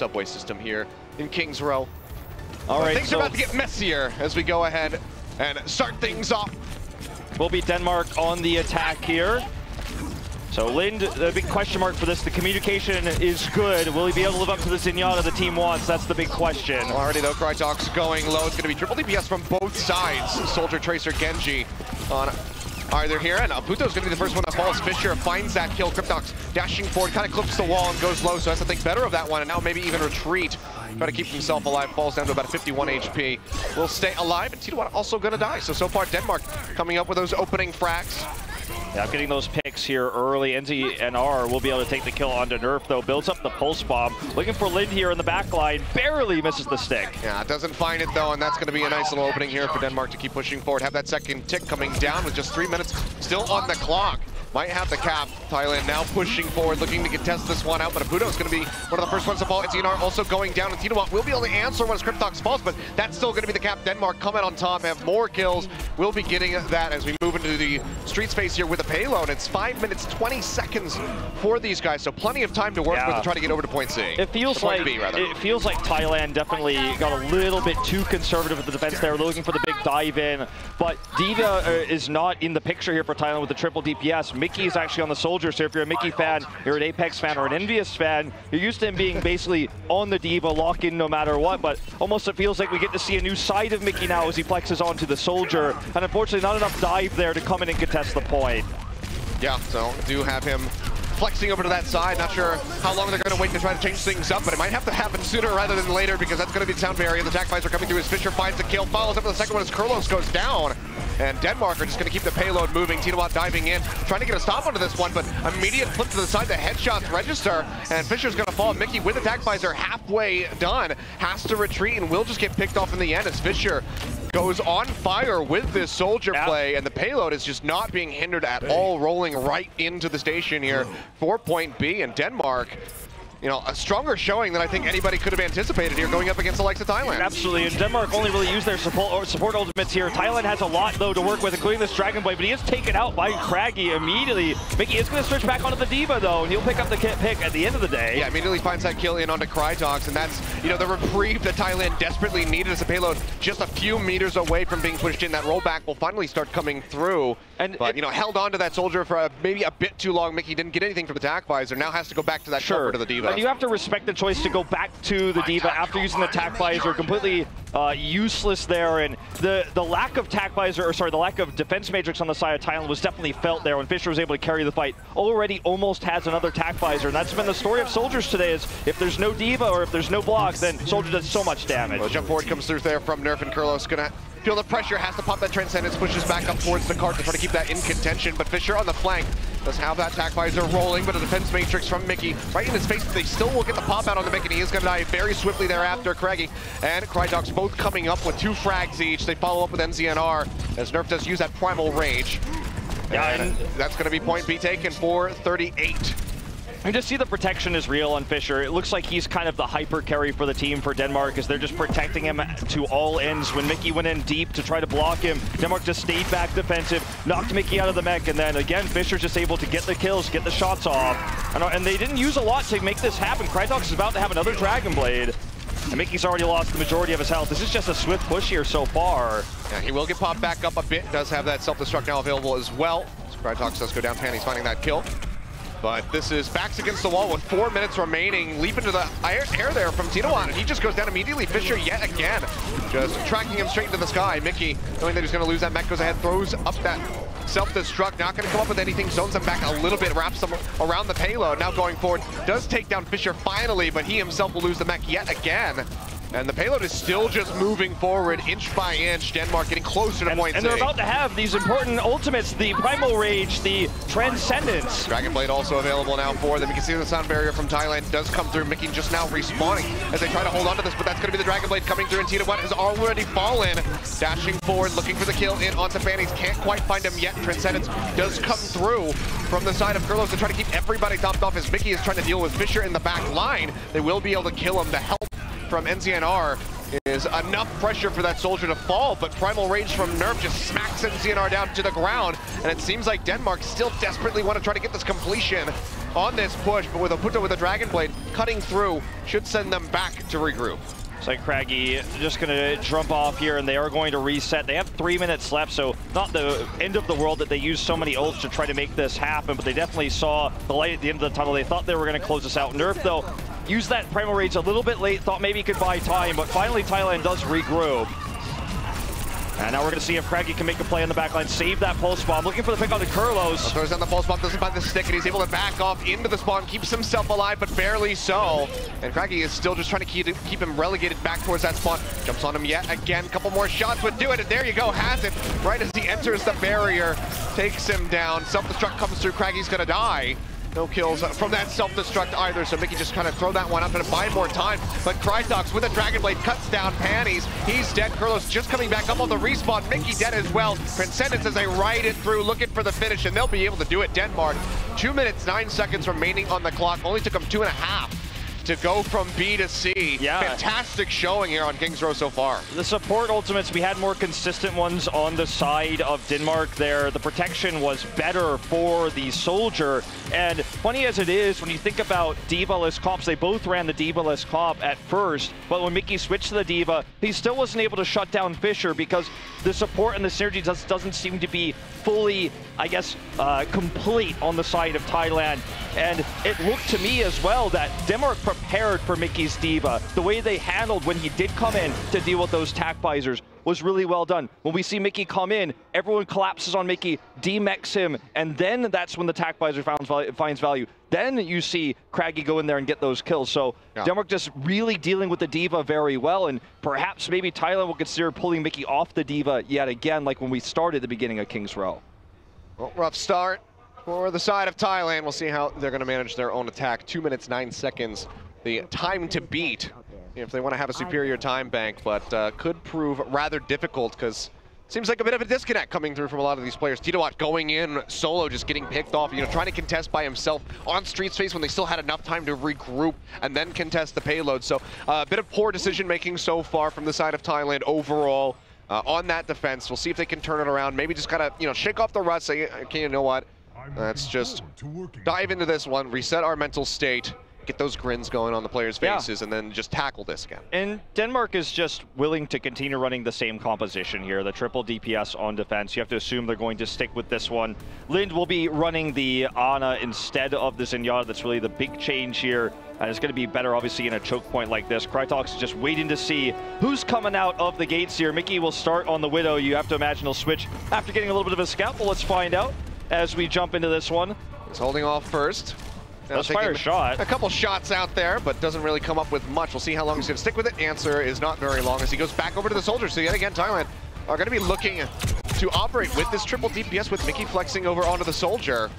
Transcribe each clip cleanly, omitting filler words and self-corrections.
subway system here in Kings Row. All right, things are about to get messier as we go ahead and start things off. Will be Denmark on the attack here. So Lind, the big question mark for this, the communication is good. Will he be able to live up to the Zenyatta the team wants? That's the big question. Already though, Crytox going low. It's going to be triple DPS from both sides. Soldier, Tracer, Genji on either here. And Puto's going to be the first one that falls. Fisher finds that kill. Cryptox dashing forward, kind of clips the wall and goes low, so has to think better of that one. And now maybe even retreat. Try to keep himself alive. Falls down to about 51 HP. Will stay alive. And Tito also going to die. So far, Denmark coming up with those opening frags. Yeah, getting those picks here early. NZNR will be able to take the kill onto Nerf, though. Builds up the pulse bomb. Looking for Lind here in the back line. Barely misses the stick. Yeah, doesn't find it, though, and that's going to be a nice little opening here for Denmark to keep pushing forward. Have that second tick coming down with just 3 minutes still on the clock. Might have the cap. Thailand now pushing forward, looking to contest this one out, but Aputo's going to be one of the first ones to fall. NZNR also going down, and Tito will be able to answer once Cryptox falls, but that's still going to be the cap. Denmark coming on top, have more kills. We'll be getting that as we move into the street space here with a payload. It's 5 minutes, 20 seconds for these guys, so plenty of time to work with to try to get over to point C. It feels like Thailand definitely got a little bit too conservative with the defense there. They're looking for the big dive in, but D.Va is not in the picture here for Thailand with the triple DPS. Mickey is actually on the Soldier, so if you're a Mickey fan, you're an Apex fan, or an Envious fan, you're used to him being basically on the D.Va, lock in no matter what, but almost it feels like we get to see a new side of Mickey now as he flexes onto the Soldier, and unfortunately not enough dive there to come in and contest the point. Yeah, so do have him flexing over to that side. Not sure how long they're going to wait to try to change things up, but it might have to happen sooner rather than later because that's going to be the sound barrier. The attack flies are coming through as Fisher finds the kill, follows up with the second one as Kurlos goes down. And Denmark are just going to keep the payload moving. Titowat diving in, trying to get a stop onto this one, but immediate flip to the side, the headshots register, and Fisher's going to fall. Mickey with attack visor halfway done, has to retreat and will just get picked off in the end as Fisher goes on fire with this Soldier play, and the payload is just not being hindered at all, rolling right into the station here for point B, and Denmark, you know, a stronger showing than I think anybody could have anticipated here going up against the likes of Thailand. Absolutely, and Denmark only really used their support ultimates here. Thailand has a lot, though, to work with, including this Dragon Blade, but he is taken out by Craggy immediately. Mickey is going to switch back onto the D.Va, though, and he'll pick up the pick at the end of the day. Yeah, immediately finds that kill in onto Crytox, and that's, you know, the reprieve that Thailand desperately needed as a payload just a few meters away from being pushed in. That rollback will finally start coming through, but, you know, held on to that Soldier for maybe a bit too long. Mickey didn't get anything from the attack visor, now has to go back to that cover to the D.Va. And you have to respect the choice to go back to the D.Va after using the attack visor, completely useless there, and the lack of attack visor, or sorry, the lack of defense matrix on the side of Thailand was definitely felt there when Fisher was able to carry the fight. Already almost has another attack visor, and that's been the story of Soldiers today, is if there's no D.Va or if there's no block, then Soldier does so much damage. Well, jump forward comes through there from Nerf, and Kurlos gonna feel the pressure, has to pop that Transcendence, pushes back up towards the cart to try to keep that in contention, but Fisher on the flank does have that attack visor rolling, but a defense matrix from Mickey right in his face. They still will get the pop out on the Mickey, and he is going to die very swiftly thereafter. Craggy and Crytox both coming up with 2 frags each. They follow up with NZNR as Nerf does use that Primal Rage. And that's going to be point B taken for 38. You just see the protection is real on Fisher. It looks like he's kind of the hyper carry for the team for Denmark, as they're just protecting him to all ends. When Mickey went in deep to try to block him, Denmark just stayed back defensive, knocked Mickey out of the mech, and then again, Fisher's just able to get the kills, get the shots off. And they didn't use a lot to make this happen. Crytox is about to have another Dragon Blade, and Mickey's already lost the majority of his health. This is just a swift push here so far. Yeah, he will get popped back up a bit. Does have that self-destruct now available as well. So Crytox does go down, Panty's finding that kill. But this is backs against the wall with 4 minutes remaining. Leap into the air there from Titowat, and he just goes down immediately. Fisher yet again, just tracking him straight into the sky. Mickey, knowing that he's going to lose that mech, goes ahead, throws up that self-destruct. Not going to come up with anything, zones him back a little bit, wraps him around the payload. Now going forward, does take down Fisher finally, but he himself will lose the mech yet again. And the payload is still just moving forward, inch by inch. Denmark getting closer to point C. And they're about to have these important ultimates, the Primal Rage, the Transcendence. Dragon Blade also available now for them. You can see the sound barrier from Thailand does come through. Mickey just now respawning as they try to hold on to this, but that's going to be the Dragon Blade coming through, and Titowat has already fallen. Dashing forward, looking for the kill in onto Fanny's. Can't quite find him yet. Transcendence does come through from the side of Kurlos to try to keep everybody topped off as Mickey is trying to deal with Fisher in the back line. They will be able to kill him. The help from NZNR is enough pressure for that Soldier to fall, but Primal Rage from Nerf just smacks NZNR down to the ground, and it seems like Denmark still desperately want to try to get this completion on this push, but with Oputo with a Dragon Blade cutting through, should send them back to regroup. It's like Craggy just going to jump off here, and they are going to reset. They have 3 minutes left, so not the end of the world that they used so many ults to try to make this happen, but they definitely saw the light at the end of the tunnel. They thought they were going to close this out. Nerf, though, used that Primal Rage a little bit late, thought maybe he could buy time, but finally Thailand does regroup. And now we're going to see if Craggy can make a play on the backline, save that pulse bomb. Looking for the pick on the Kurlos. Throws down the pulse bomb, doesn't find the stick, and he's able to back off into the spawn, keeps himself alive, but barely so. And Craggy is still just trying to keep him relegated back towards that spawn. Jumps on him yet again, couple more shots would do it, and there you go, has it. Right as he enters the barrier, takes him down. Self-destruct comes through, Craggy's going to die. No kills from that self-destruct either, so Mickey just kind of throw that one up and buy more time. But Krytox with a Dragon Blade cuts down Panties. He's dead. Kurlos just coming back up on the respawn. Mickey dead as well. Transcendence as they ride it through, looking for the finish, and they'll be able to do it. Denmark, 2 minutes, 9 seconds remaining on the clock. Only took them 2.5 to go from B to C. Yeah. Fantastic showing here on Kings Row so far. The support ultimates, we had more consistent ones on the side of Denmark there. The protection was better for the Soldier. And funny as it is, when you think about D.Va-less comps, they both ran the D.Va-less comp at first, but when Mickey switched to the D.Va, he still wasn't able to shut down Fisher because the support and the synergy doesn't seem to be fully, I guess, complete on the side of Thailand. And it looked to me as well that Denmark prepared for Mickey's D.Va. The way they handled when he did come in to deal with those tac visors was really well done. When we see Mickey come in, everyone collapses on Mickey, demechs him, and then that's when the tac visor finds value. Then you see Craggy go in there and get those kills. So yeah. Denmark just really dealing with the D.Va very well, and perhaps maybe Thailand will consider pulling Mickey off the D.Va yet again, like when we started the beginning of Kings Row. Well, rough start for the side of Thailand. We'll see how they're going to manage their own attack. 2 minutes, 9 seconds, the time to beat if they want to have a superior time bank, but could prove rather difficult because it seems like a bit of a disconnect coming through from a lot of these players. Titawat going in solo, just getting picked off, trying to contest by himself on Street Space when they still had enough time to regroup and then contest the payload. So a bit of poor decision making so far from the side of Thailand overall on that defense. We'll see if they can turn it around. Maybe just kind of, shake off the rust, say, okay, you know what? Let's just dive into this one, reset our mental state, get those grins going on the players' faces, and then just tackle this again. And Denmark is just willing to continue running the same composition here, the triple DPS on defense. You have to assume they're going to stick with this one. Lind will be running the Ana instead of the Zenyatta. That's really the big change here. And it's going to be better, obviously, in a choke point like this. Krytox is just waiting to see who's coming out of the gates here. Mickey will start on the Widow. You have to imagine he'll switch after getting a little bit of a scalp. Well, let's find out as we jump into this one. He's holding off first. Let's fire a shot. A couple shots out there, but doesn't really come up with much. We'll see how long he's going to stick with it. Answer is not very long as he goes back over to the Soldier. So yet again, Thailand are going to be looking to operate with this triple DPS with Mickey flexing over onto the Soldier.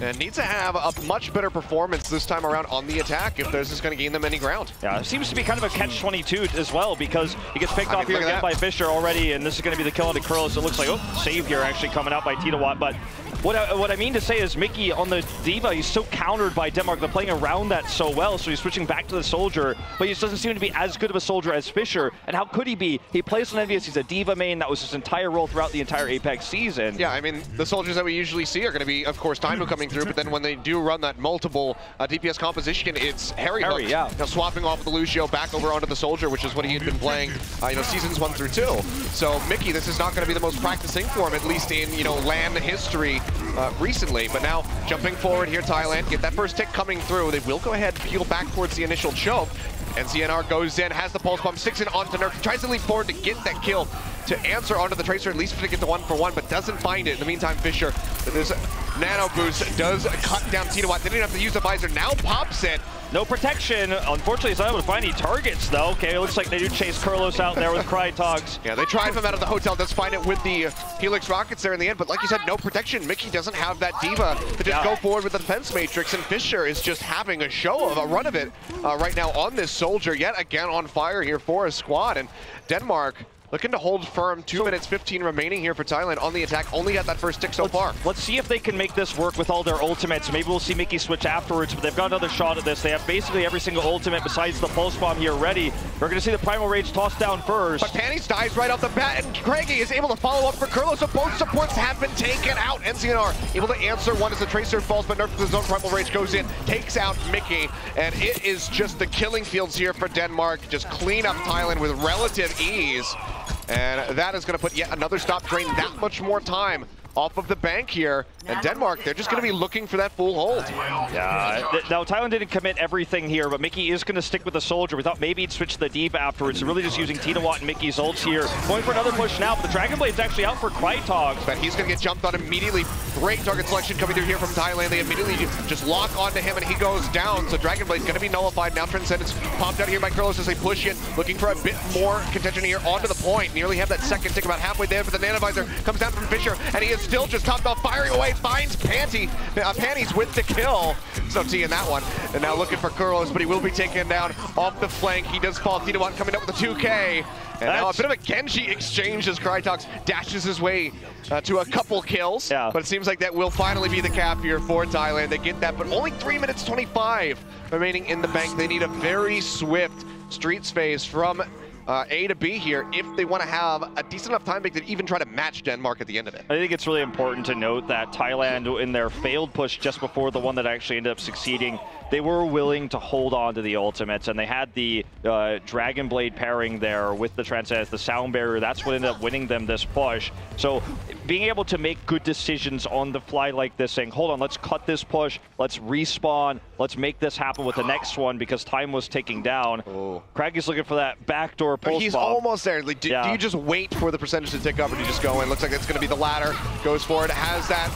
And needs to have a much better performance this time around on the attack if this is going to gain them any ground. Yeah, it seems to be kind of a catch-22 as well because he gets picked off here again by Fisher already, and this is going to be the kill on the Kurlos. It looks like, save here actually coming out by Titawat. But what I mean to say is Mickey on the D.Va, he's so countered by Denmark. They're playing around that so well, so he's switching back to the Soldier, but he just doesn't seem to be as good of a Soldier as Fisher. And how could he be? He plays on Envious, he's a D.Va main. That was his entire role throughout the entire Apex season. Yeah, I mean, the Soldiers that we usually see are going to be, of course, Taimou coming through, but then when they do run that multiple DPS composition, it's Harry Hook. Yeah. Now swapping off the Lucio back over onto the Soldier, which is what he had been playing, seasons 1 through 2. So Mickey, this is not going to be the most practicing for him, at least in, LAN history recently. But now jumping forward here, Thailand, get that first tick coming through. They will go ahead and peel back towards the initial choke. And CNR goes in, has the pulse bomb, sticks it onto Nerf, tries to leap forward to get that kill, to answer onto the Tracer, at least to get the 1-for-1, but doesn't find it. In the meantime, Fisher, this nano boost does cut down Titawat. They didn't have to use the visor, now pops it. No protection. Unfortunately, he's not able to find any targets, though. Okay, it looks like they do chase Kurlos out there with Krytox. Yeah, they drive him out of the hotel, does find it with the Helix rockets there in the end, but like you said, no protection. Mickey doesn't have that D.Va to just go forward with the defense matrix, and Fisher is just having a run of it right now on this Soldier, yet again on fire here for his squad. And Denmark looking to hold firm. 2 minutes 15 remaining here for Thailand on the attack. Only got that first tick so far. Let's see if they can make this work with all their ultimates. Maybe we'll see Mickey switch afterwards, but they've got another shot at this. They have basically every single ultimate besides the pulse bomb here ready. We're going to see the Primal Rage tossed down first. But Panties dies right off the bat, and Craigie is able to follow up for Kurlo, so both supports have been taken out. NCNR able to answer one as the Tracer falls, but Nerf to the zone. Primal Rage goes in, takes out Mickey, and it is just the killing fields here for Denmark. Just clean up Thailand with relative ease. And that is going to put yet another stop, drain that much more time off of the bank here. And Denmark, they're just going to be looking for that full hold. Yeah, now Thailand didn't commit everything here, but Mickey is going to stick with the Soldier. We thought maybe he'd switch to the Deep afterwards. So really just using Tinawatt and Mickey's ults here. Going for another push now, but the Dragon Blade's actually out for Krytog. But he's going to get jumped on immediately. Great target selection coming through here from Thailand. They immediately just lock onto him and he goes down. So Dragon Blade's going to be nullified. Now Transcendence popped out here by Kurlos as they push in, looking for a bit more contention here onto the point. Nearly have that second tick about halfway there, but the Nanovisor comes down from Fisher and he is still just topped off, firing away, finds Panties with the kill. So T in that one. And now looking for Kurlos, but he will be taken down off the flank. He does fall. Tinawatt coming up with a 2K. And now a bit of a Genji exchange as Krytox dashes his way to a couple kills. Yeah. But it seems like that will finally be the cap here for Thailand. They get that, but only 3 minutes 25 remaining in the bank. They need a very swift Streets phase from A to B here if they want to have a decent enough time to even try to match Denmark at the end of it. I think it's really important to note that Thailand, in their failed push just before the one that actually ended up succeeding, they were willing to hold on to the ultimates, and they had the Dragon Blade pairing there with the Transcendence, the Sound Barrier. That's what ended up winning them this push. So being able to make good decisions on the fly like this, saying, hold on, let's cut this push, let's respawn, let's make this happen with the next one because time was ticking down. Oh. Craiggie's looking for that backdoor pulse He's bomb. Almost there. Do you just wait for the percentage to tick up or do you just go in? Looks like it's going to be the latter. Goes for it, has that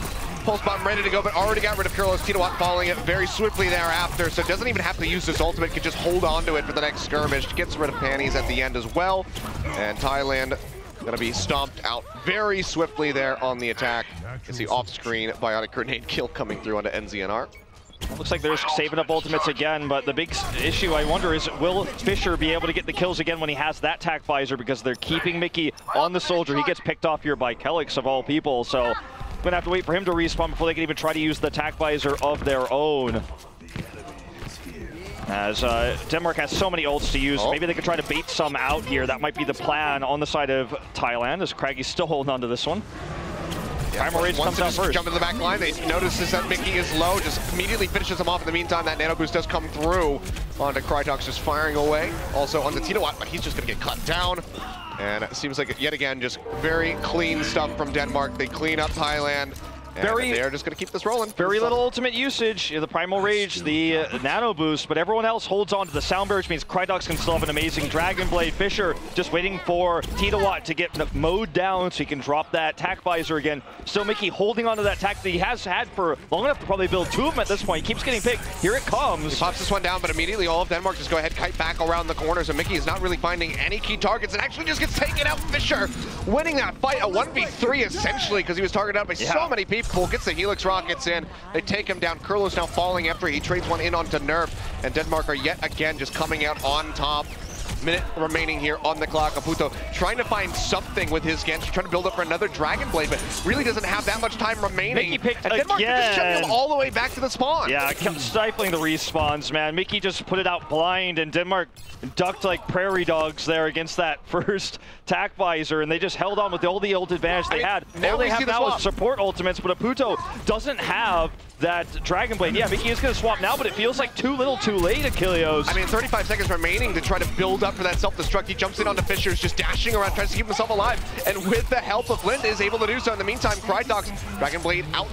pulse bomb ready to go, but already got rid of Kurlos. Tinawatt following it very swiftly thereafter, so doesn't even have to use this ultimate, can just hold on to it for the next skirmish. Gets rid of Panties at the end as well, and Thailand gonna be stomped out very swiftly there on the attack. You can see off-screen Bionic Grenade kill coming through onto NZNR. Looks like they're saving up ultimates again, but the big issue I wonder is, will Fisher be able to get the kills again when he has that tac visor, because they're keeping Mickey on the Soldier. He gets picked off here by Kelix of all people, so gonna have to wait for him to respawn before they can even try to use the tac visor of their own. As Denmark has so many ults to use, maybe they could try to bait some out here. That might be the plan on the side of Thailand, as Craigie's still holding on to this one. Primal Rage comes out first. Jump into the back line. They notices that Mickey is low, just immediately finishes him off. In the meantime, that nano boost does come through onto Krytox, just firing away. Also onto Tinawatt, but he's just gonna get cut down. And it seems like, yet again, just very clean stuff from Denmark. They clean up Thailand. And they're just going to keep this rolling. Very little ultimate usage. The Primal Rage, the Nano Boost, but everyone else holds on to the Sound Barrier, which means Krytox can still have an amazing Dragon Blade. Fisher just waiting for Tinawatt to get mowed down so he can drop that tac visor again. Still Mickey holding on to that tac that he has had for long enough to probably build 2 of them at this point. He keeps getting picked. Here it comes. He pops this one down, but immediately all of Denmark just go ahead, kite back around the corners, and Mickey is not really finding any key targets and actually just gets taken out. Fisher winning that fight, a 1v3 essentially, because he was targeted out by so many people. Gets the Helix rockets in, they take him down. Kurlos now falling after he trades one in onto Nerf, and Denmark are yet again just coming out on top. Minute remaining here on the clock. Aputo trying to find something with his Genji, trying to build up for another Dragon Blade, but really doesn't have that much time remaining. Mickey picked and Denmark just chucking him all the way back to the spawn. Yeah, kept stifling the respawns, man. Mickey just put it out blind, and Denmark ducked like prairie dogs there against that first tac visor, and they just held on with all the ult advantage they had. All they have now is support ultimates, but Aputo doesn't have that Dragon Blade. Yeah, Mickey is going to swap now, but it feels like too little too late, Achilleos. I mean, 35 seconds remaining to try to build up for that self-destruct. He jumps in onto Fisher's, just dashing around, tries to keep himself alive, and with the help of Lind is able to do so. In the meantime, Krytox, Dragon Blade out.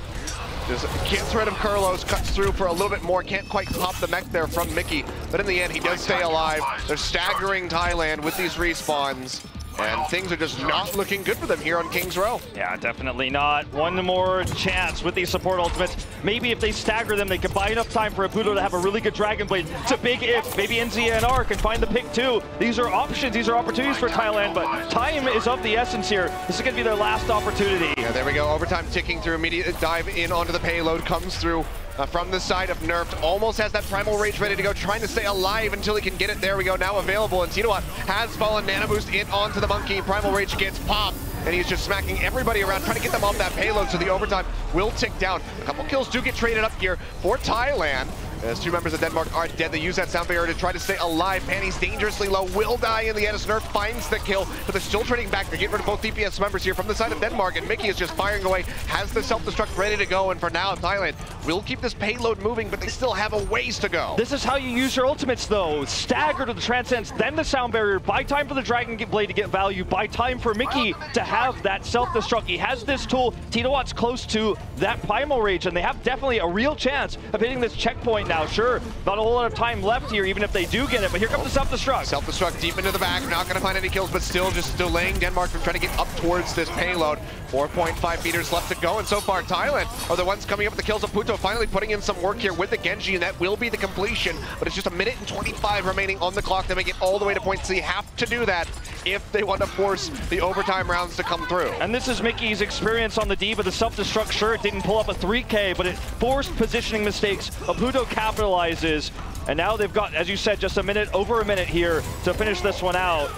Just gets rid of Kurlos, cuts through for a little bit more, can't quite pop the mech there from Mickey, but in the end, he does stay alive. They're staggering Thailand with these respawns, and things are just not looking good for them here on King's Row. Yeah, definitely not. One more chance with these support ultimates. Maybe if they stagger them, they can buy enough time for Aputo to have a really good Dragon Blade. It's a big if. Maybe NZNR can find the pick too. These are options, these are opportunities for Thailand, but time is of the essence here. This is going to be their last opportunity. Yeah, there we go. Overtime ticking through. Immediate dive in onto the payload comes through from the side of Nerfed. Almost has that Primal Rage ready to go, trying to stay alive until he can get it. There we go, now available. And Tinoat has fallen. Nano Boost in onto the Monkey. Primal Rage gets popped, and he's just smacking everybody around, trying to get them off that payload, so the overtime will tick down. A couple kills do get traded up here for Thailand, as two members of Denmark are dead. They use that sound barrier to try to stay alive. Panty's dangerously low, will die in the end as Nerf finds the kill, but they're still trading back to get rid of both DPS members here from the side of Denmark, and Mickey is just firing away, has the self-destruct ready to go, and for now, Thailand will keep this payload moving, but they still have a ways to go. This is how you use your ultimates, though. Stagger to the Transcends, then the sound barrier. Buy time for the Dragon Blade to get value. Buy time for Mickey to have that self-destruct. He has this tool. Tinoat's close to that Primal Rage, and they have definitely a real chance of hitting this checkpoint now. Sure, not a whole lot of time left here, even if they do get it, but here comes the self-destruct. Self-destruct deep into the back, not going to find any kills, but still just delaying Denmark from trying to get up towards this payload. 4.5 meters left to go, and so far Thailand are the ones coming up with the kills. Puto finally putting in some work here with the Genji, and that will be the completion, but it's just 1 minute and 25 remaining on the clock to make it all the way to point C. Have to do that if they want to force the overtime rounds to come through. And this is Mickey's experience on the D.Va. The self-destruct, sure, it didn't pull up a 3K, but it forced positioning mistakes. Puto capitalizes, and now they've got, as you said, just over a minute here to finish this one out.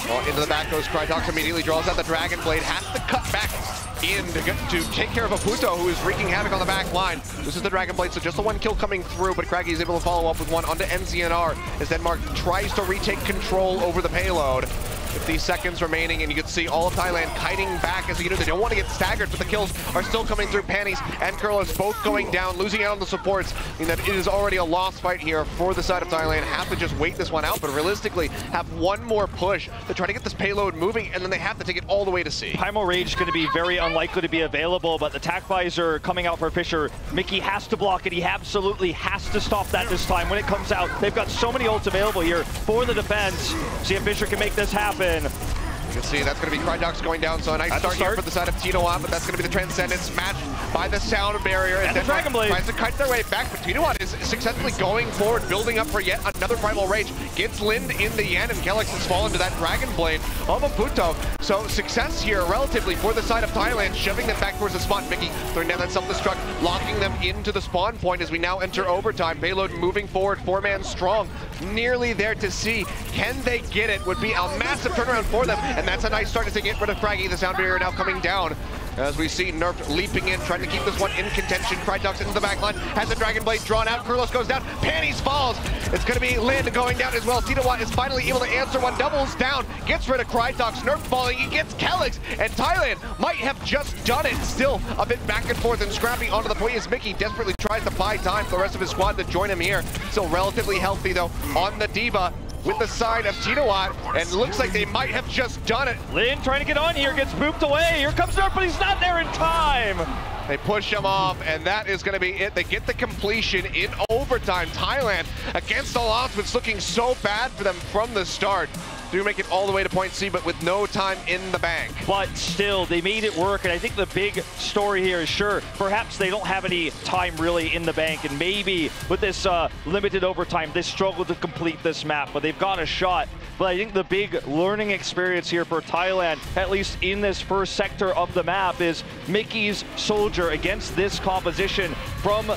Well, into the back goes Crytox, immediately draws out the Dragon Blade, has to cut back in to take care of Puto, who is wreaking havoc on the back line. This is the Dragon Blade, so just the one kill coming through, but Craggy is able to follow up with one onto NZNR as Denmark tries to retake control over the payload. 50 seconds remaining, and you can see all of Thailand kiting back as they don't want to get staggered, but the kills are still coming through. Panties and Curlis both going down, losing out on the supports, and that it is already a lost fight here for the side of Thailand. Have to just wait this one out, but realistically have one more push to try to get this payload moving, and then they have to take it all the way to C. Primal Rage is going to be very unlikely to be available, but the attack visor coming out for Fisher. Mickey has to block it. He absolutely has to stop that this time when it comes out. They've got so many ults available here for the defense. See if Fisher can make this happen. You can see that's going to be Crydox going down, so a nice start here for the side of Tinoat, but that's going to be the Transcendence matched by the sound barrier. And the Dragon Blade tries to kite their way back, but Tinoat is successfully going forward, building up for yet another Primal Rage. Gets Lind in the end, and Kellex has fallen to that Dragon Blade of Puto. So success here relatively for the side of Thailand, shoving them back towards the spot. Mickey throwing down that self-destruct, locking them into the spawn point as we now enter overtime. Payload moving forward, 4-man strong, nearly there to see. Can they get it? Would be a massive turnaround for them, and that's a nice start to get rid of Fraggy. The sound barrier now coming down as we see Nerf leaping in, trying to keep this one in contention. Crytox into the back line, has the Dragon Blade drawn out. Kurlos goes down, Panties falls. It's going to be Lind going down as well. Tinoat is finally able to answer one, doubles down, gets rid of Crytox. Nerf falling, he gets Kellex, and Thailand might have just done it. Still a bit back and forth and scrapping onto the point as Mickey desperately tries to buy time for the rest of his squad to join him here. Still relatively healthy though on the D.Va with the side of Tinoat, and looks like they might have just done it. Lind trying to get on here, gets booped away. Here comes Nerf, but he's not there in time. They push him off, and that is going to be it. They get the completion in overtime. Thailand against the odds, was looking so bad for them from the start. Do make it all the way to point C, but with no time in the bank. But still, they made it work, and I think the big story here is, sure, perhaps they don't have any time really in the bank, and maybe with this limited overtime, they struggle to complete this map, but they've got a shot. But I think the big learning experience here for Thailand, at least in this first sector of the map, is Mickey's Soldier against this composition from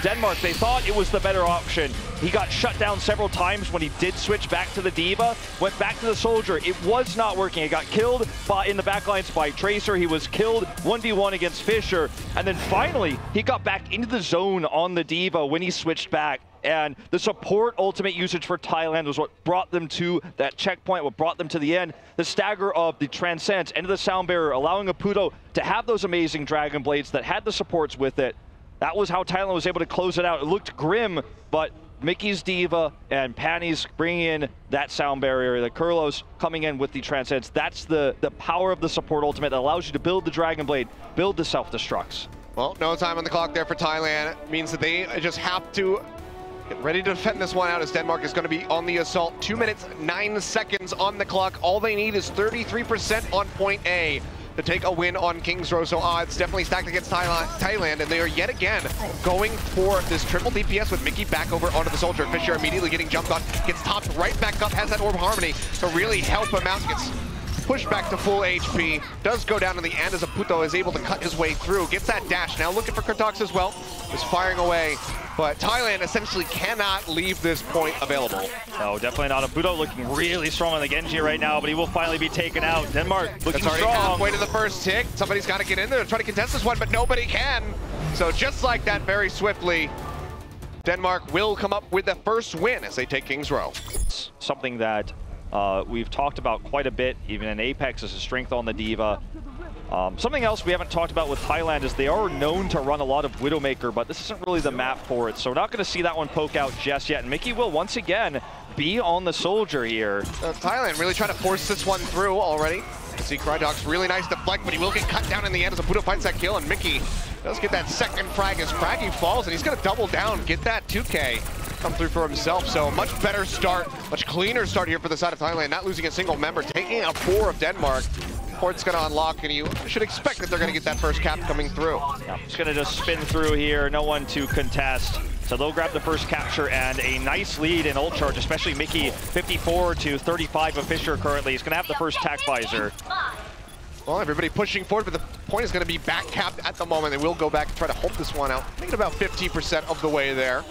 Denmark. They thought it was the better option. He got shut down several times when he did switch back to the D.Va, went back to the Soldier. It was not working. He got killed in the backlines by Tracer. He was killed 1v1 against Fisher. And then finally, he got back into the zone on the D.Va when he switched back. And the support ultimate usage for Thailand was what brought them to that checkpoint, what brought them to the end. The stagger of the Transcends into the sound barrier, allowing Puto to have those amazing Dragon Blades that had the supports with it. That was how Thailand was able to close it out. It looked grim, but Mickey's D.Va and Panties bringing in that sound barrier, the Kurlos coming in with the Transcends. That's the power of the support ultimate that allows you to build the Dragon Blade, build the self-destructs. Well, no time on the clock there for Thailand. It means that they just have to get ready to defend this one out as Denmark is going to be on the assault. 2 minutes, 9 seconds on the clock. All they need is 33% on point A to take a win on King's Row. So odds definitely stacked against Thailand, and they are yet again going for this triple DPS with Mickey back over onto the Soldier. Fisher immediately getting jumped on, gets topped right back up, has that Orb Harmony to really help him out. Gets pushed back to full HP, does go down in the end as Aputo is able to cut his way through, gets that dash. Now looking for Kurtox as well, is firing away, but Thailand essentially cannot leave this point available. No, definitely not. Aputo looking really strong on the Genji right now, but he will finally be taken out. Denmark looking That's already strong. halfway to the first tick. Somebody's got to get in there and try to contest this one, but nobody can. So just like that, very swiftly, Denmark will come up with the first win as they take King's Row. Something that we've talked about quite a bit, even in Apex, is a strength on the D.Va. Something else we haven't talked about with Thailand is they are known to run a lot of Widowmaker, but this isn't really the map for it, so we're not going to see that one poke out just yet. And Mickey will once again be on the soldier here. Thailand really trying to force this one through already. You see Krydok's really nice deflect, but he will get cut down in the end as Aputo finds that kill, and Mickey does get that second frag as Craggy falls, and he's going to double down, get that 2K come through for himself. So a much better start, much cleaner start here for the side of Thailand, not losing a single member, taking out 4 of Denmark. Port's going to unlock, and you should expect that they're going to get that first cap coming through. Yeah, it's going to just spin through here, no one to contest. So they'll grab the first capture and a nice lead in ult charge, especially Mickey, 54 to 35 of Fisher currently. He's going to have the first tack visor. Well, everybody pushing forward, but the point is going to be back capped at the moment. They will go back and try to hold this one out. I think about 50% of the way there.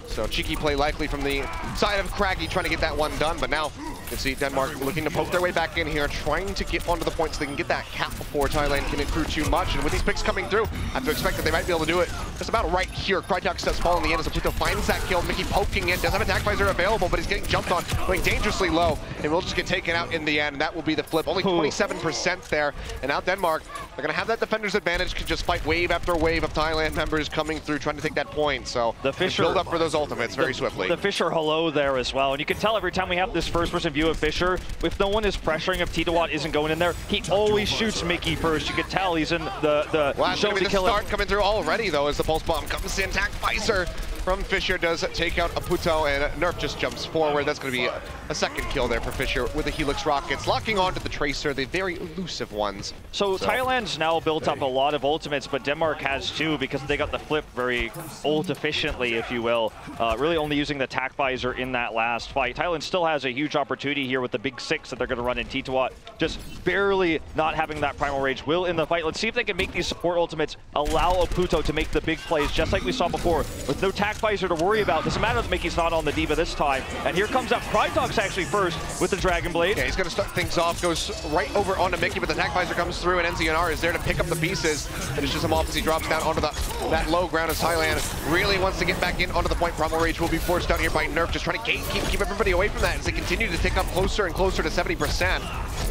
So cheeky play likely from the side of Craggy trying to get that one done, but now you can see Denmark looking to poke their way back in here, trying to get onto the point so they can get that cap before Thailand can accrue too much. And with these picks coming through, I have to expect that they might be able to do it just about right here. Krydok does fall in the end as Aputo finds that kill. Mickey poking in, does have attack visor available, but he's getting jumped on, going dangerously low, and will just get taken out in the end. And that will be the flip. Only 27% there, and now Denmark, they're going to have that defender's advantage, can just fight wave after wave of Thailand members coming through, trying to take that point. So the Fisher build up for those ultimates very swiftly. The Fisher hello there as well, and you can tell every time we have this first-person view of Fisher, if no one is pressuring, if Titawat isn't going in there, he always shoots Mickey first. You can tell he's in the well, show to kill start him. Coming through already though as the pulse bomb comes in. Attack visor from Fisher does take out Aputo, and Nerf just jumps forward. That's going to be a second kill there for Fisher with the Helix rockets, locking onto the Tracer, the very elusive ones. So Thailand's now built up a lot of ultimates, but Denmark has too because they got the flip very ult efficiently, if you will. Really only using the tack visor in that last fight. Thailand still has a huge opportunity here with the big 6 that they're going to run in Titawat. Just barely not having that primal rage will in the fight. Let's see if they can make these support ultimates allow Aputo to make the big plays, just like we saw before, with no tack visor to worry about. Doesn't matter that Mickey's not on the D.Va this time. And here comes up Krydok's actually first with the Dragon Blade. Yeah, he's going to start things off, goes right over onto Mickey, but the attack visor comes through, and NZNR is there to pick up the pieces. Finishes him off as he drops down onto that low ground as Thailand really wants to get back in onto the point. Primal Rage will be forced down here by Nerf, just trying to keep everybody away from that as they continue to take up closer and closer to 70%.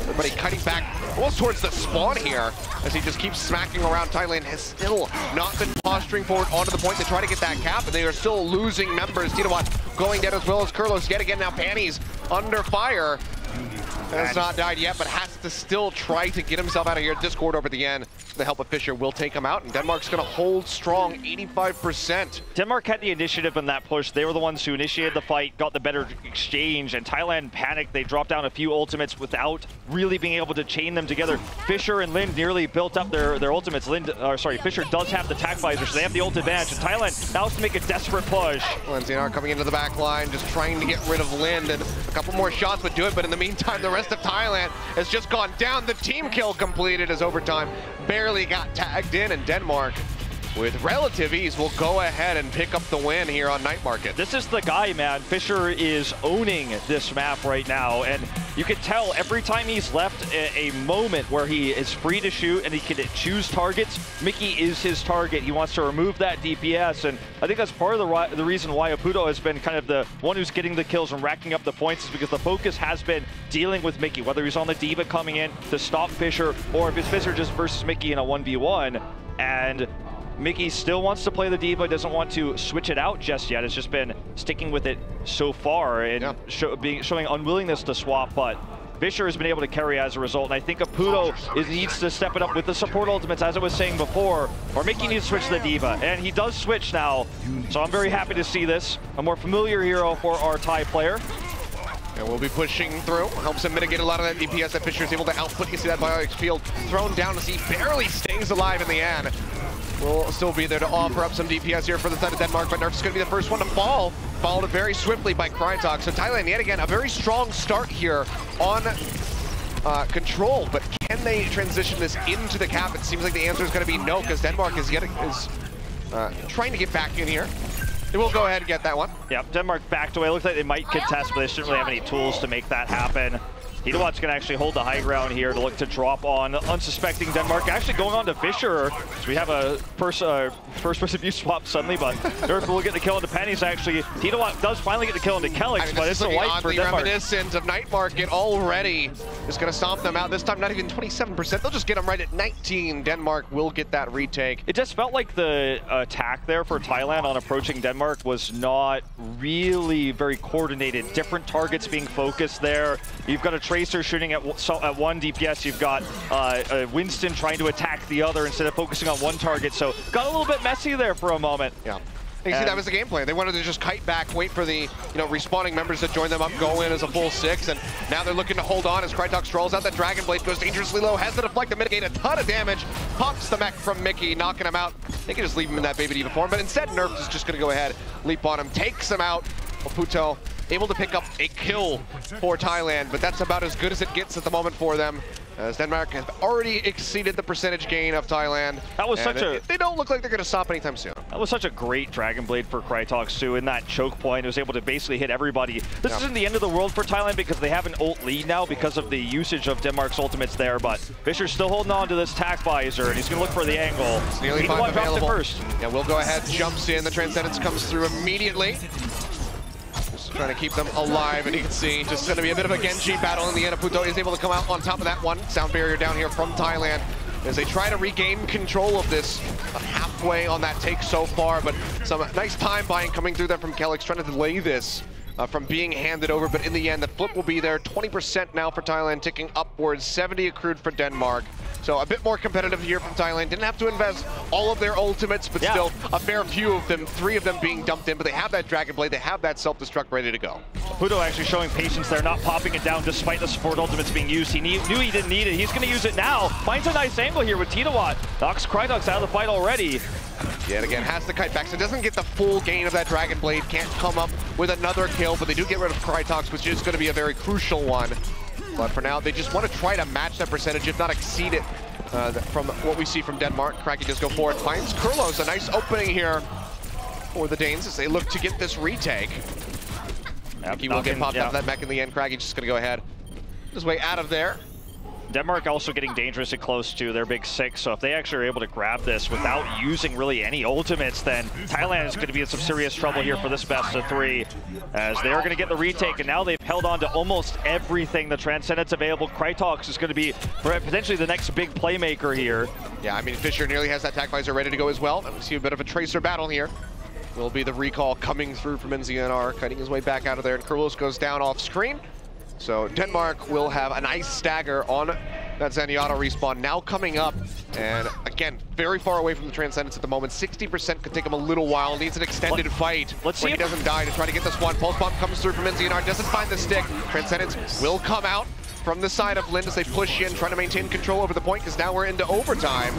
Everybody cutting back almost towards the spawn here as he just keeps smacking around. Thailand has still not been posturing forward onto the point to try to get that cap, and they are still losing members. Titawat going down as well as Kurlos yet again. Now Panties under fire. Has not died yet, but has to still try to get himself out of here. Discord over the end. The help of Fisher will take him out, and Denmark's going to hold strong, 85%. Denmark had the initiative in that push. They were the ones who initiated the fight, got the better exchange, and Thailand panicked. They dropped down a few ultimates without really being able to chain them together. Fisher and Lind nearly built up their ultimates. Fisher does have the tack visor, so they have the ult advantage. And Thailand now has to make a desperate push. NZNR coming into the back line, just trying to get rid of Lind, and a couple more shots would do it, but in the meantime, the rest of Thailand has just gone down. The team kill completed as overtime barely got tagged in, and Denmark, with relative ease, will go ahead and pick up the win here on Night Market. This is the guy, man. Fisher is owning this map right now, and you can tell every time he's left a moment where he is free to shoot and he can choose targets, Mickey is his target. He wants to remove that DPS, and I think that's part of the reason why Aputo has been kind of the one who's getting the kills and racking up the points, is because the focus has been dealing with Mickey, whether he's on the D.Va coming in to stop Fisher, or if it's Fisher just versus Mickey in a 1v1, and Mickey still wants to play the D.Va, doesn't want to switch it out just yet. It's just been sticking with it so far and showing unwillingness to swap, but Fisher has been able to carry as a result, and I think Aputo needs to step it up with the support ultimates, as I was saying before, or Mickey needs to switch to the D.Va, and he does switch now, so I'm very happy to see this. A more familiar hero for our Thai player. And we'll be pushing through. Helps him mitigate a lot of that DPS that Fisher is able to output. You see that BioX field thrown down as he barely stays alive in the end. Will still be there to offer up some DPS here for the side of Denmark, but Nerf's going to be the first one to fall. Followed very swiftly by Krydok. So Thailand, yet again, a very strong start here on control, but can they transition this into the cap? It seems like the answer is going to be no, because Denmark is trying to get back in here. They will go ahead and get that one. Yep, Denmark backed away. Looks like they might contest, but they shouldn't really have any tools to make that happen. Tinawatt's gonna actually hold the high ground here to look to drop on unsuspecting Denmark. Actually going on to Fisher. So we have a first-person view swap suddenly, but Nerf will get the kill into Pennies. Actually, Tinawatt does finally get the kill into Kellix, but it's a wipe for Denmark. Reminiscent of Night Market already. Is gonna stomp them out. This time not even 27%. They'll just get them right at 19. Denmark will get that retake. It just felt like the attack there for Thailand on approaching Denmark was not really very coordinated. Different targets being focused there. You've got a Tracer shooting at one DPS. You've got Winston trying to attack the other instead of focusing on one target. So got a little bit messy there for a moment. Yeah. You see, that was the game plan. They wanted to just kite back, wait for the respawning members to join them up, go in as a full 6, and now they're looking to hold on as Krytok strolls out. The Dragon Blade goes dangerously low, has the deflect to mitigate a ton of damage, pops the mech from Mickey, knocking him out. They can just leave him in that Baby Diva form, but instead Nerf is just going to go ahead, leap on him, takes him out. Oputo able to pick up a kill for Thailand, but that's about as good as it gets at the moment for them, as Denmark has already exceeded the percentage gain of Thailand. That was they don't look like they're going to stop anytime soon. That was such a great Dragon Blade for Krytok too. In that choke point, it was able to basically hit everybody. This isn't the end of the world for Thailand because they have an ult lead now because of the usage of Denmark's ultimates there, but Fisher's still holding on to this tack visor, and he's going to look for the angle. It's nearly 5 available. First. Yeah, we'll go ahead, jumps in, the Transcendence comes through immediately. Trying to keep them alive, and you can see just going to be a bit of a Genji battle in the end. Aputo is able to come out on top of that one. Sound barrier down here from Thailand as they try to regain control of this. Halfway on that take so far, but some nice time buying coming through there from Kellix, trying to delay this from being handed over, but in the end, the flip will be there. 20% now for Thailand, ticking upwards, 70 accrued for Denmark. So a bit more competitive here from Thailand. Didn't have to invest all of their ultimates, but still a fair few of them, 3 of them being dumped in, but they have that Dragon Blade, they have that self-destruct ready to go. Puto actually showing patience there, not popping it down despite the support ultimates being used. He knew he didn't need it. He's going to use it now. Finds a nice angle here with Tinawatt. Knocks Krydok's out of the fight already. Yet again, has the kite back, so doesn't get the full gain of that Dragon Blade. Can't come up with another kill, but they do get rid of Krytox, which is going to be a very crucial one. But for now, they just want to try to match that percentage, if not exceed it. From what we see from Denmark, Kraken does go forward, finds Kurlos, a nice opening here for the Danes as they look to get this retake. He will get popped out of that mech in the end. Kraken's just going to go ahead his way out of there. Denmark also getting dangerously close to their big 6, so if they actually are able to grab this without using really any ultimates, then Thailand is going to be in some serious trouble here for this best of 3, as they are going to get the retake, and now they've held on to almost everything. The Transcendence available. Krytox is going to be potentially the next big playmaker here. Yeah, I mean, Fisher nearly has that tack visor ready to go as well. And we see a bit of a Tracer battle here. Will be the recall coming through from NZNR, cutting his way back out of there, and Kurlos goes down off screen. So Denmark will have a nice stagger on that Zenyatta respawn now coming up. And again, very far away from the Transcendence at the moment. 60% could take him a little while. Needs an extended fight where he doesn't die to try to get this one. Pulse Bomb comes through from NZNR, doesn't find the stick. Transcendence will come out from the side of Lind as they push in, trying to maintain control over the point, because now we're into overtime.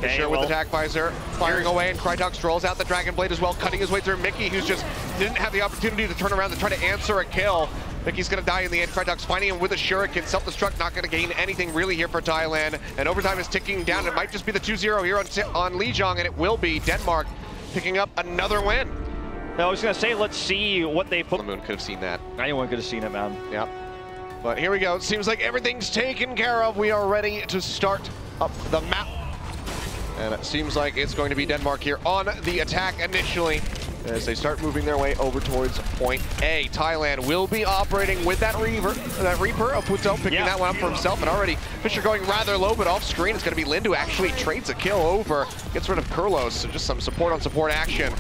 Fisher with the tack visor, firing away, and Krytok rolls out the Dragon Blade as well, cutting his way through Mickey, who's just didn't have the opportunity to turn around to try to answer a kill. Mickey's going to die in the end. Krytok's finding him with a shuriken. Self-destruct not going to gain anything really here for Thailand. And overtime is ticking down. It might just be the 2-0 here on Lijiang, and it will be Denmark picking up another win. I was going to say, let's see what they put. The Moon could have seen that. Anyone could have seen it, man. Yep. But here we go. It seems like everything's taken care of. We are ready to start up the map. And it seems like it's going to be Denmark here on the attack initially, as they start moving their way over towards point A. Thailand will be operating with that Reaper, Aputo picking that one up for himself, and already Fisher going rather low, but off screen it's going to be Lind who actually trades a kill over, gets rid of Kurlos, so just some support on support action.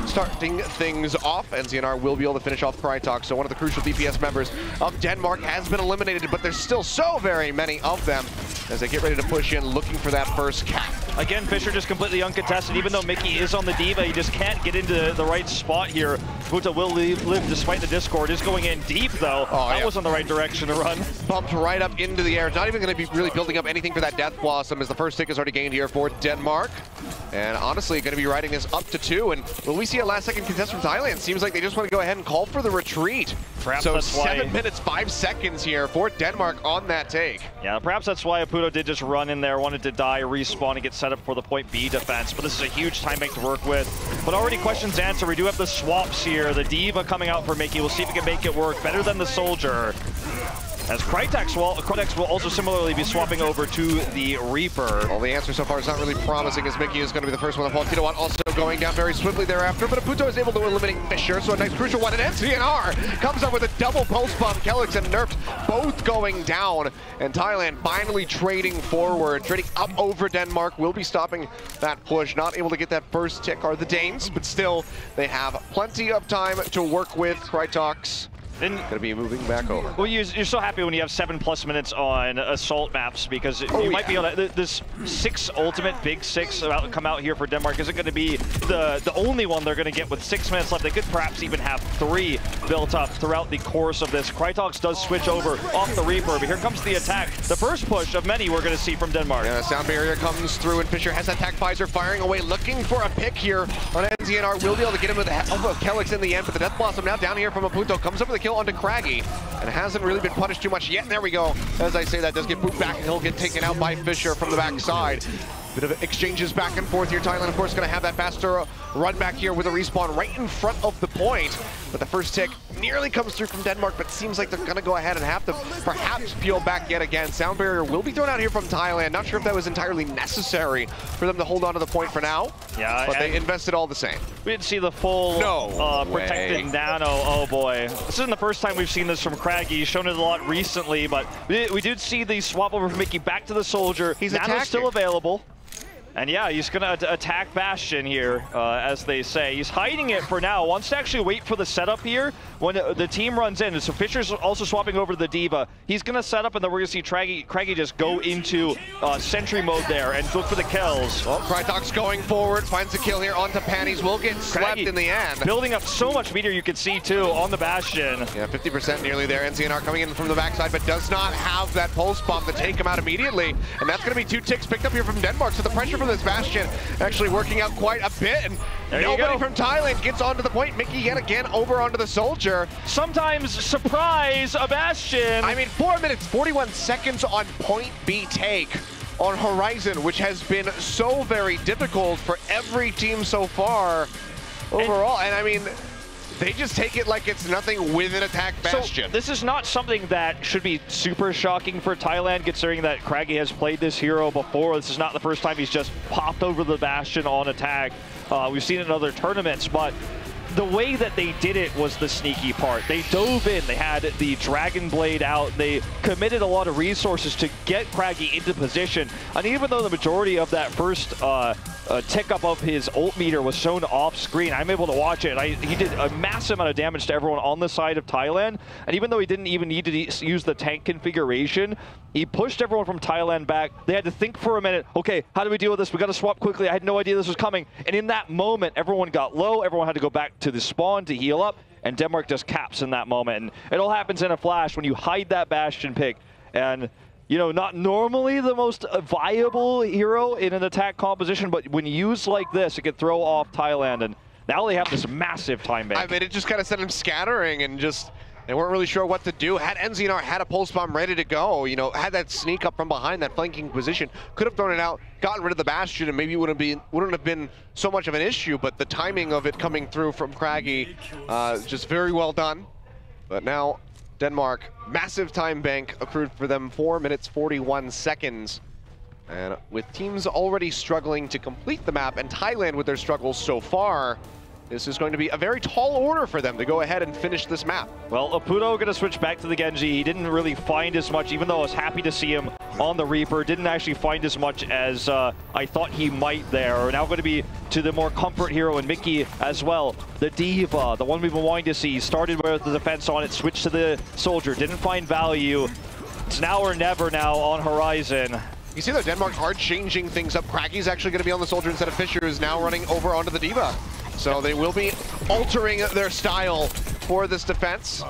Starting things off, NZNR will be able to finish off Krytok, so one of the crucial DPS members of Denmark has been eliminated, but there's still so very many of them as they get ready to push in, looking for that first cap. Again, Fisher just completely uncontested. Even though Mickey is on the Diva, he just can't get into the right spot here. Puta will live despite the Discord. Is going in deep, though. That wasn't the right direction to run. Bumped right up into the air. Not even going to be really building up anything for that Death Blossom, as the first tick is already gained here for Denmark. And honestly, going to be riding this up to 2. And will we see a last-second contest from Thailand? Seems like they just want to go ahead and call for the retreat. Perhaps so that's 7 minutes, 5 seconds here for Denmark on that take. Yeah, perhaps that's why Aputo did just run in there, wanted to die, respawn, and get set up for the point B defense. But this is a huge time bank to work with. But already questions answered. We do have the swaps here. The Diva coming out for Mickey. We'll see if we can make it work better than the Soldier. As Krytex will also similarly be swapping over to the Reaper. Well, the answer so far is not really promising, as Mickey is going to be the first one to fall. Kidowan also going down very swiftly thereafter, but Aputo is able to eliminate Fisher, so a nice crucial one. And NCNR comes up with a double post bomb. Kelix and Nerfed both going down, and Thailand finally trading forward, trading up over Denmark. Will be stopping that push. Not able to get that first tick are the Danes, but still they have plenty of time to work with. Krytex gonna be moving back over. Well, you're so happy when you have 7+ minutes on assault maps, because you might be able to. This 6 ultimate big 6 come out here for Denmark isn't going to be the only one they're going to get with 6 minutes left. They could perhaps even have 3 built up throughout the course of this. Krytex does switch over off the Reaper, but here comes the attack. The first push of many we're going to see from Denmark. Yeah, sound barrier comes through, and Fisher has that attack visor firing away, looking for a pick here on NZNR. Will be able to get him with the help of Kelix in the end, but the Death Blossom now down here from Aputo comes up with a kill onto Craggy, and hasn't really been punished too much yet. And there we go. As I say, that does get moved back, and he'll get taken out by Fisher from the backside. Bit of exchanges back and forth here. Thailand, of course, going to have that faster run back here with a respawn right in front of the point. But the first tick nearly comes through from Denmark, but seems like they're going to go ahead and have to perhaps peel back yet again. Sound barrier will be thrown out here from Thailand. Not sure if that was entirely necessary for them to hold on to the point for now. Yeah, but they invested all the same. We didn't see the full protected nano. Oh boy. This isn't the first time we've seen this from Craggy. He's shown it a lot recently, but we did see the swap over from Mickey back to the Soldier. He's Nano's still available. And yeah, he's going to attack Bastion here, as they say. He's hiding it for now. Wants to actually wait for the setup here when the team runs in. So Fisher's also swapping over to the Diva. He's going to set up, and then we're going to see Craggy just go into sentry mode there and look for the kills. Well, Krytex going forward, finds a kill here onto Panties. Will get slept in the end. Building up so much meter, you can see too on the Bastion. Yeah, 50% nearly there. NCNR coming in from the backside, but does not have that pulse bomb to take him out immediately. And that's going to be 2 ticks picked up here from Denmark. So the pressure from this Bastion actually working out quite a bit. And nobody from Thailand gets onto the point. Mickey yet again over onto the Soldier. Sometimes surprise a Bastion. I mean, 4 minutes, 41 seconds on point B take on Horizon, which has been so very difficult for every team so far overall. And I mean, they just take it like it's nothing with an attack Bastion. So this is not something that should be super shocking for Thailand, considering that Craggy has played this hero before. This is not the first time he's just popped over the Bastion on attack. We've seen it in other tournaments, but the way that they did it was the sneaky part. They dove in, they had the Dragon Blade out, they committed a lot of resources to get Craggy into position. And even though the majority of that first tick up of his ult meter was shown off screen, I'm able to watch it. He did a massive amount of damage to everyone on the side of Thailand. And even though he didn't even need to use the tank configuration, he pushed everyone from Thailand back. They had to think for a minute, okay, how do we deal with this? We got to swap quickly. I had no idea this was coming. And in that moment, everyone got low. Everyone had to go back to the spawn to heal up. And Denmark just caps in that moment. And it all happens in a flash when you hide that Bastion pick. And you know, not normally the most viable hero in an attack composition, but when used like this, it could throw off Thailand. And now they have this massive time bank. I mean, it just kind of sent them scattering, and just they weren't really sure what to do. Had NZNR had a pulse bomb ready to go, you know, had that sneak up from behind that flanking position, could have thrown it out, gotten rid of the Bastion, and maybe it wouldn't have been so much of an issue. But the timing of it coming through from Craggy, just very well done. But now Denmark, massive time bank accrued for them, 4 minutes, 41 seconds. And with teams already struggling to complete the map, and Thailand with their struggles so far, this is going to be a very tall order for them to go ahead and finish this map. Well, Aputo going to switch back to the Genji. He didn't really find as much, even though I was happy to see him on the Reaper. Didn't actually find as much as I thought he might there. We're now going to be to the more comfort hero and Mickey as well. The Diva, the one we've been wanting to see. Started with the defense on it, switched to the Soldier. Didn't find value. It's now or never now on Horizon. You see though, Denmark are changing things up. Craggy's actually going to be on the Soldier instead of Fisher, who's now running over onto the Diva. So they will be altering their style for this defense.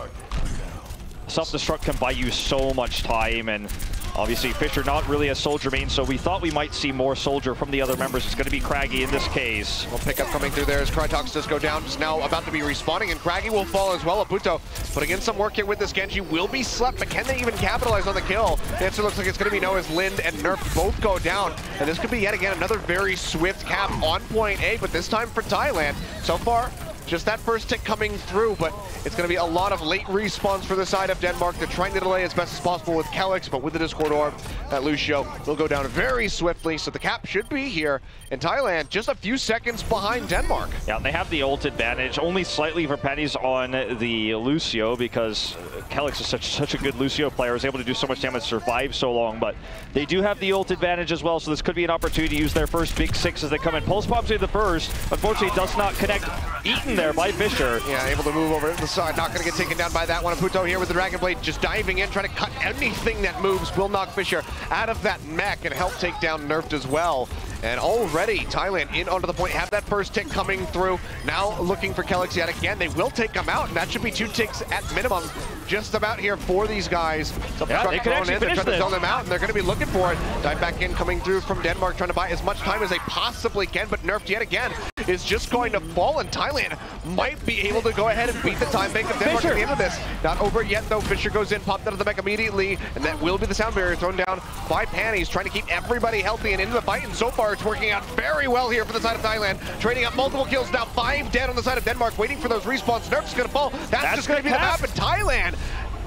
Self-destruct can buy you so much time, and obviously Fisher not really a soldier main, so we thought we might see more soldier from the other members. It's going to be Craggy in this case. Well, pickup coming through there as Crytox does go down, just now about to be respawning, and Craggy will fall as well. Aputo putting in some work here with this Genji, will be slept, but can they even capitalize on the kill? The answer looks like it's going to be no, as Lind and Nerf both go down, and this could be yet again another very swift cap on point A, but this time for Thailand. So far, just that first tick coming through, but it's going to be a lot of late respawns for the side of Denmark. They're trying to delay as best as possible with Kelix, but with the Discord Orb, that Lucio will go down very swiftly, so the cap should be here. In Thailand, just a few seconds behind Denmark. Yeah, they have the ult advantage, only slightly for pennies on the Lucio, because Kelix is such a good Lucio player, is able to do so much damage, survive so long, but they do have the ult advantage as well, so this could be an opportunity to use their first big six as they come in. Pulse Bomb's in the first, unfortunately does not connect. Eaten there by Fisher. Yeah, able to move over to the side, not going to get taken down by that one. Aputo here with the Dragon Blade, just diving in, trying to cut anything that moves, will knock Fisher out of that mech and help take down Nerfed as well. And already Thailand in onto the point, have that first tick coming through. Now looking for Kelix yet again. They will take him out, and that should be 2 ticks at minimum just about here for these guys. Yeah, they could actually they're finish trying to this. zone them out, and they're going to be looking for it. Dive back in, coming through from Denmark, trying to buy as much time as they possibly can, but Nerfed yet again is just going to fall, and Thailand might be able to go ahead and beat the time bank of Denmark at the end of this. Not over yet though. Fisher goes in, popped out of the mech immediately, and that will be the sound barrier thrown down by Panties, trying to keep everybody healthy and into the fight, and so far it's working out very well here for the side of Thailand. Trading up multiple kills, now 5 dead on the side of Denmark, waiting for those respawns. Nerf's gonna fall. That's just gonna be the map, and Thailand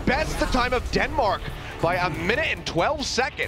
best the time of Denmark by 1 minute and 12 seconds.